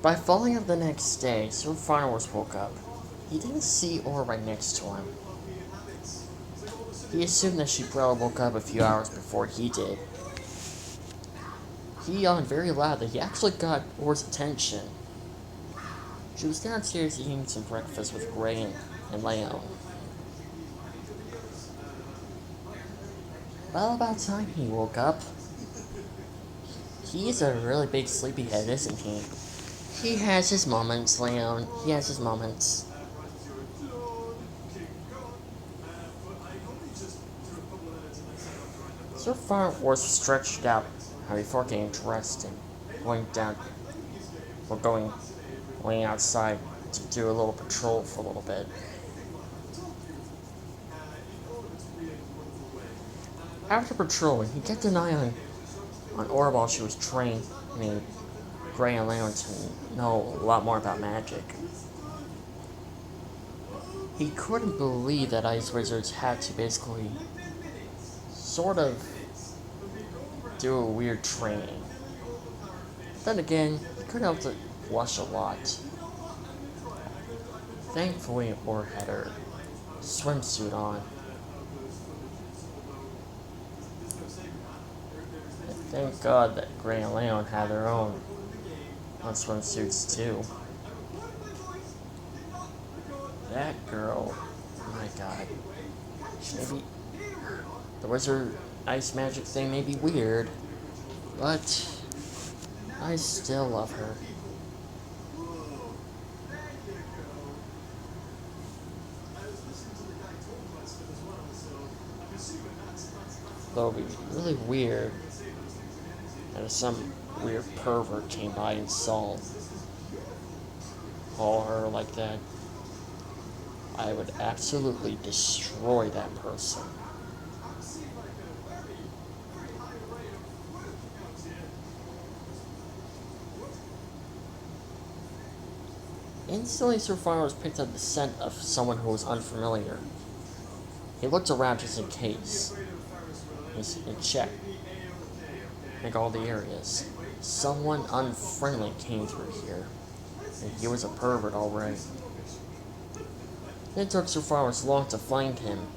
By falling up the next day, Sir Farnworth woke up. He didn't see Aura right next to him. He assumed that she probably woke up a few hours before he did. He yawned very loudly. He actually got Aura's attention. She was downstairs eating some breakfast with Gray and Leon. Well, about time he woke up. He's a really big sleepyhead, isn't he? He has his moments, Leon. He has his moments. Sir Farnworth stretched out before getting dressed and going outside to do a little patrol for a little bit. After patrolling, he kept an eye on Aura while she was training Gray and Leon to know a lot more about magic. He couldn't believe that ice wizards had to basically sort of do a weird training. Then again, he couldn't help to blush a lot. Thankfully, Aura had her swimsuit on. And thank God that Gray and Leon had their own swimsuits too. That girl, oh my God. Maybe the wizard ice magic thing may be weird, but I still love her. Though it would be really weird that if some weird pervert came by and saw her like that, I would absolutely destroy that person. Instantly, Sir Farnworth picked up the scent of someone who was unfamiliar. He looked around just in case, and checked, like all the areas. Someone unfriendly came through here, and he was a pervert already. It took Sir Farnworth long to find him,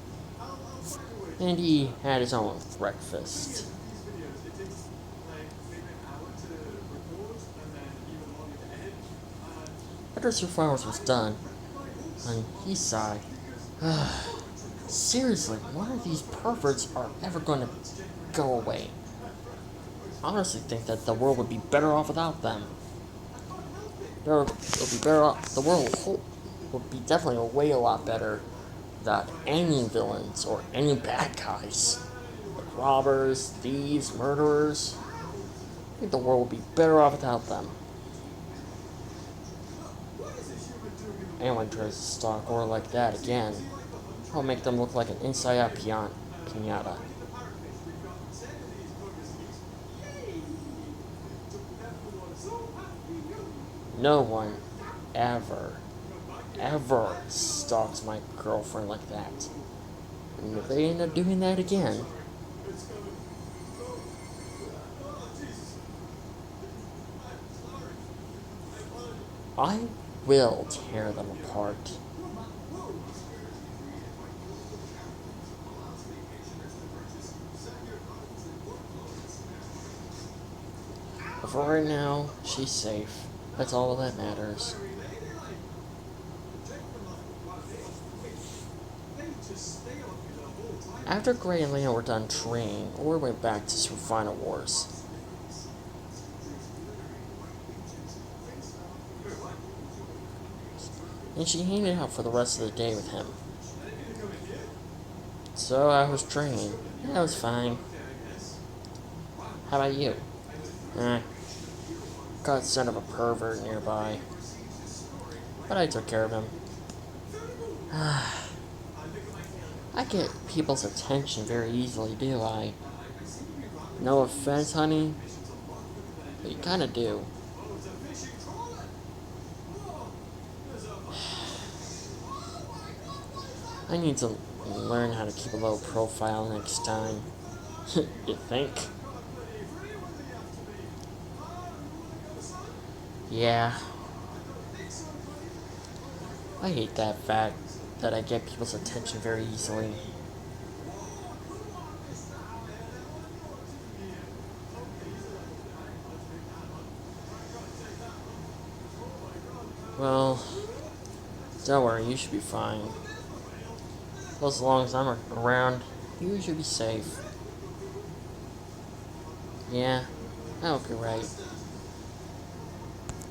and he had his own breakfast. After Sir Farnworth was done, and he sighed. Seriously, one of these perverts are ever going to go away. I honestly think that the world would be better off without them. It'll be better off. The world would be definitely way a lot better without any villains or any bad guys. Like robbers, thieves, murderers. I think the world would be better off without them. Anyone tries to stalk Aura like that again, I'll make them look like an inside-out piñata. No one ever stalks my girlfriend like that. And if they end up doing that again, I will tear them apart. But for right now, she's safe. That's all that matters. After Gray and Leon were done training, Aura went back to some final wars. And she hanged out for the rest of the day with him. So I was training. Yeah, it was fine. How about you? Got scent of a pervert nearby. But I took care of him. I get people's attention very easily, do I? No offense, honey, but you kinda do. I need to learn how to keep a low profile next time. You think? Yeah, I hate that fact that I get people's attention very easily. Well, don't worry, you should be fine. As long as I'm around, you should be safe. Yeah, I hope you're right.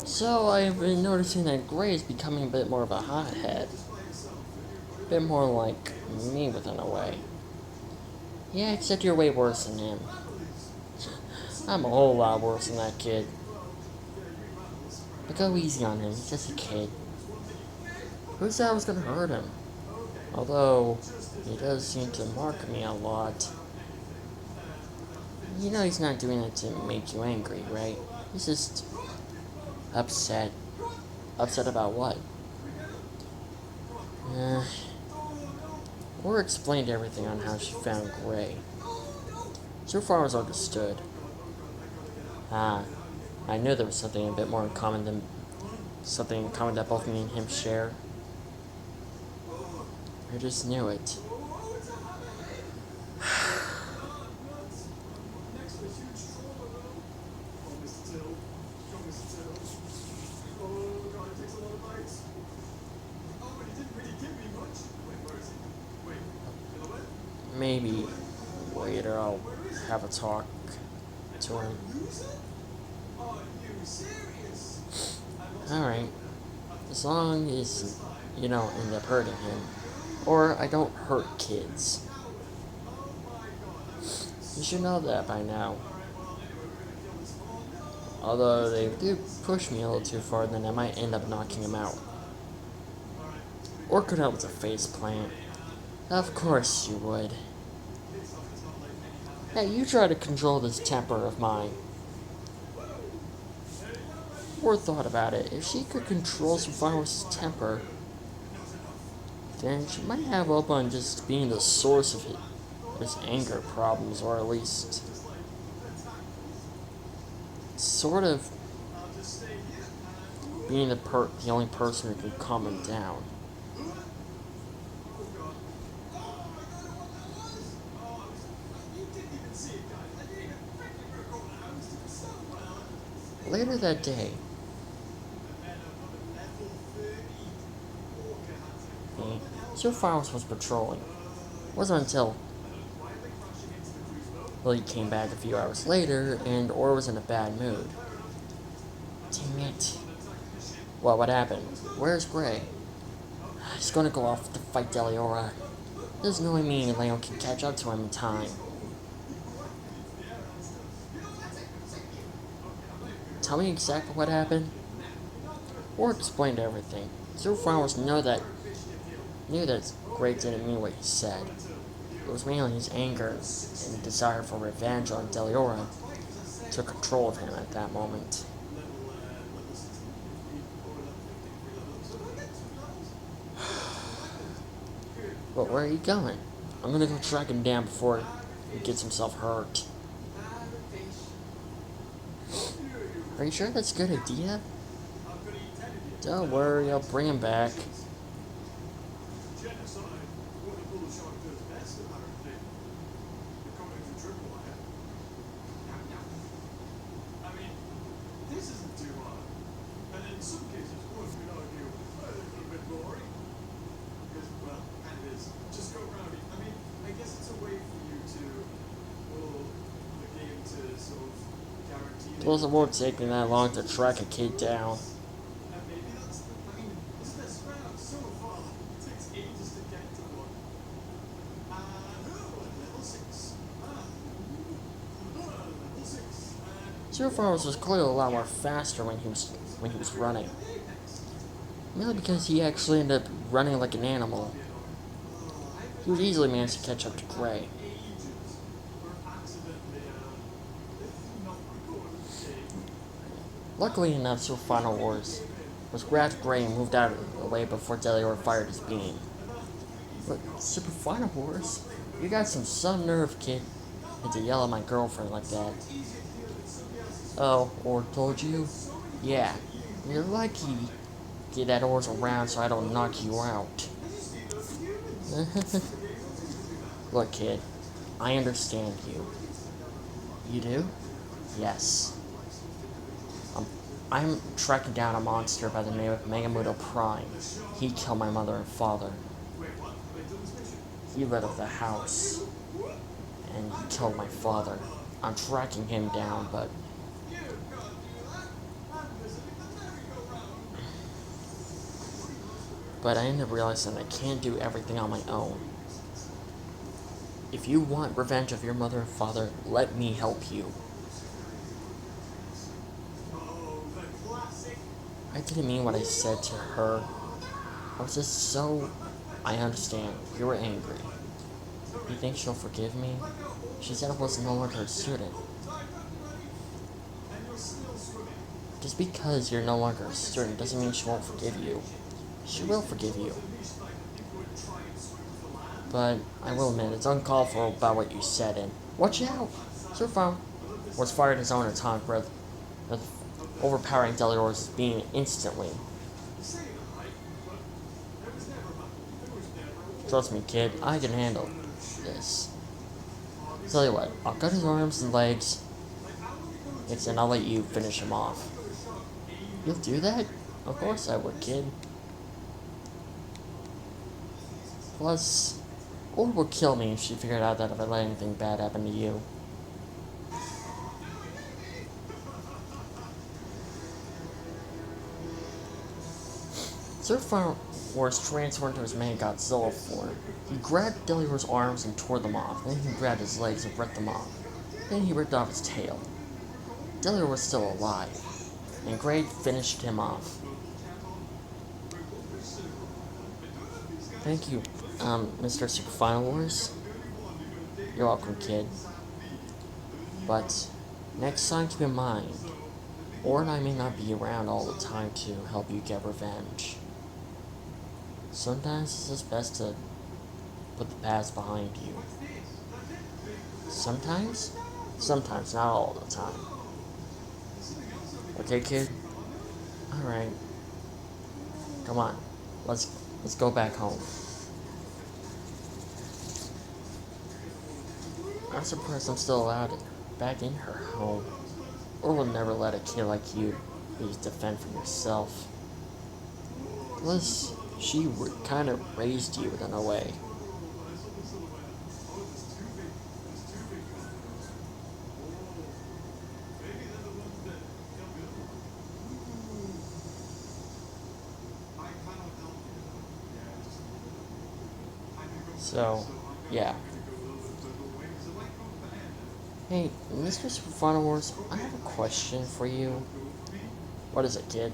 So, I've been noticing that Gray is becoming a bit more of a hothead. A bit more like me within a way. Yeah, except you're way worse than him. I'm a whole lot worse than that kid. But go easy on him, he's just a kid. Who said I was gonna hurt him? Although, he does seem to mark me a lot. You know he's not doing it to make you angry, right? He's just upset. Upset about what? Or explained everything on how she found Gray. So far as understood. Ah, I knew there was something a bit more in common than something in common that both me and him share. I just knew it. Maybe later I'll have a talk to him. Alright. As long as you don't end up hurting him. Or I don't hurt kids. You should know that by now. Although they do push me a little too far, then I might end up knocking him out. Or could help with a face plant. Of course you would. Hey, you try to control this temper of mine. Or thought about it. If she could control Sophiros' temper, then she might have up on just being the source of his anger problems, or at least sort of being the only person who can calm him down. Later that day, Sophiros was patrolling. It wasn't until he came back a few hours later, and Or was in a bad mood. Dang it. Well, what happened? Where's Gray? He's gonna go off to fight Deliora. There's no way me and Leon can catch up to him in time. Tell me exactly what happened? Or explained everything. Sophiros knew that Gray didn't mean what he said. It was mainly his anger and desire for revenge on Deliora took control of him at that moment. But where are you going? I'm gonna go track him down before he gets himself hurt. Are you sure that's a good idea? Don't worry, I'll bring him back. Well, it won't take me that long to track a kid down. Sophiros was clearly a lot more faster when he was running. Mainly because he actually ended up running like an animal. He would easily manage to catch up to Gray. Luckily enough, Sophiros was grabbed Gray and moved out of the way before Deliora fired his beam. But Super Final Wars, you got some nerve, kid, and to yell at my girlfriend like that. Oh, or told you? Yeah, you're lucky. Get that horse around so I don't knock you out. Look, kid, I understand you. You do? Yes. I'm tracking down a monster by the name of Megamuto Prime. He killed my mother and father. He lit up the house, and he killed my father. I'm tracking him down, but I ended up realizing I can't do everything on my own. If you want revenge of your mother and father, let me help you. I didn't mean what I said to her. I was just so... I understand. You were angry. You think she'll forgive me? She said I was no longer a student. Just because you're no longer a student doesn't mean she won't forgive you. She will forgive you. But I will admit, it's uncalled for about what you said, and watch out! Sir Phone was fired his own atomic breath, overpowering Delior's being instantly. Trust me, kid, I can handle this. Tell you what, I'll cut his arms and legs, and I'll let you finish him off. You'll do that? Of course I would, kid. Plus, Or would kill me if she figured out that if I let anything bad happen to you. Surfire was transformed into his main Godzilla form. He grabbed Deliver's arms and tore them off. Then he grabbed his legs and ripped them off. Then he ripped off his tail. Deliver was still alive, and Grade finished him off. Thank you, Mr. Super Final Wars. You're welcome, kid. But next time, keep in mind, Or and I may not be around all the time to help you get revenge. Sometimes it's just best to put the past behind you. Sometimes? Sometimes, not all the time. Okay, kid? Alright. Come on. Let's go back home. I'm surprised I'm still allowed back in her home. Or will never let a kid like you be to defend for yourself. Plus, she kind of raised you in a way. So, yeah. Hey, Mr. Super Final Wars, I have a question for you. What is it, kid?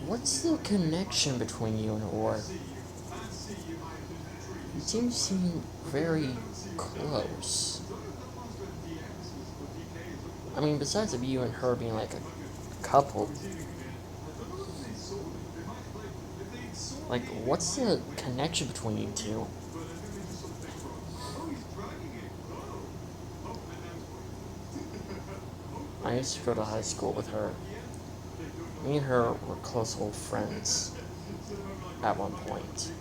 What's the connection between you and Or? You two seem very close. I mean, besides of you and her being like a couple, like, what's the connection between you two? I used to go to high school with her. Me and her were close old friends at one point.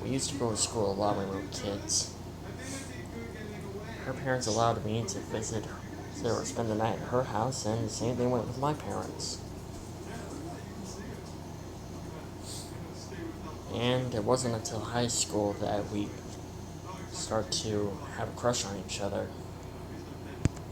We used to go to school a lot when we were kids. Her parents allowed me to visit her, or spend the night at her house, and the same thing went with my parents. And it wasn't until high school that we started to have a crush on each other.